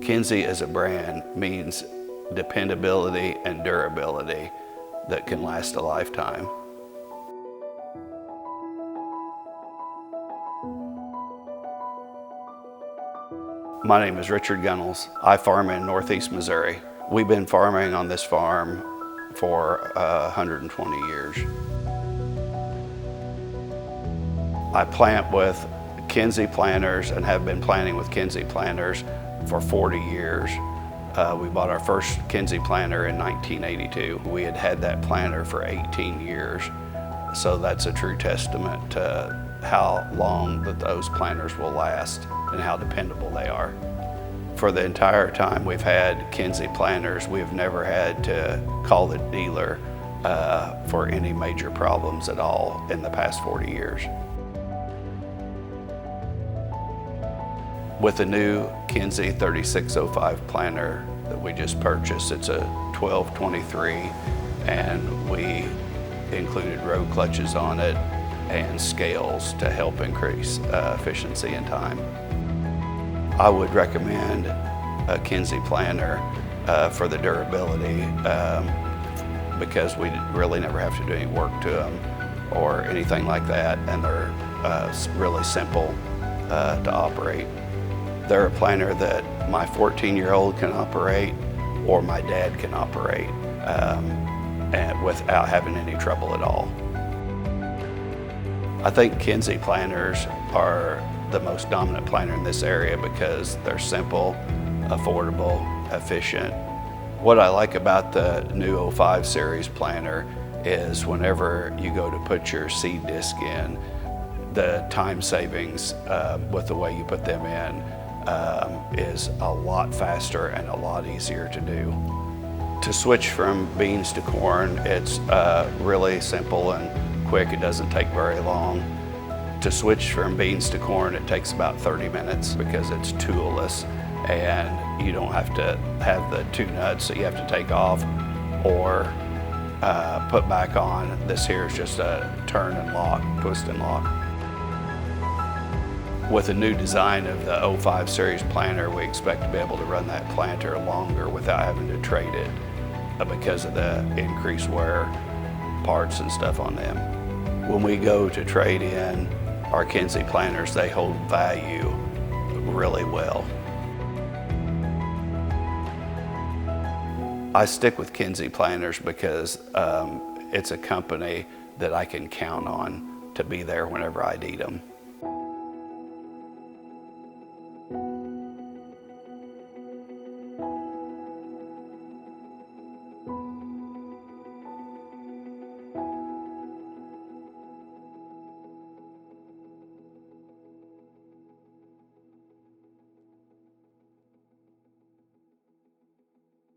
Kinze as a brand means dependability and durability that can last a lifetime. My name is Richard Gunnels. I farm in Northeast Missouri. We've been farming on this farm for 120 years. I plant with Kinze Planters and have been planting with Kinze Planters for 40 years. We bought our first Kinze planter in 1982. We had had that planter for 18 years. So that's a true testament to how long that those planters will last and how dependable they are. For the entire time we've had Kinze Planters, we've never had to call the dealer for any major problems at all in the past 40 years. With the new Kinze 3605 planter that we just purchased, it's a 1223, and we included road clutches on it and scales to help increase efficiency and time. I would recommend a Kinze planter for the durability because we really never have to do any work to them or anything like that, and they're really simple to operate. They're a planter that my 14-year-old can operate or my dad can operate and without having any trouble at all. I think Kinze Planters are the most dominant planter in this area because they're simple, affordable, efficient. What I like about the new 05 series planter is whenever you go to put your seed disc in, the time savings with the way you put them in is a lot faster and a lot easier to do. To switch from beans to corn, it's really simple and quick. It doesn't take very long. To switch from beans to corn, it takes about 30 minutes because it's toolless and you don't have to have the two nuts that you have to take off or put back on. This here is just a turn and lock, twist and lock. With the new design of the 05 series planter, we expect to be able to run that planter longer without having to trade it because of the increased wear parts and stuff on them. When we go to trade in our Kinze planters, they hold value really well. I stick with Kinze Planters because it's a company that I can count on to be there whenever I need them.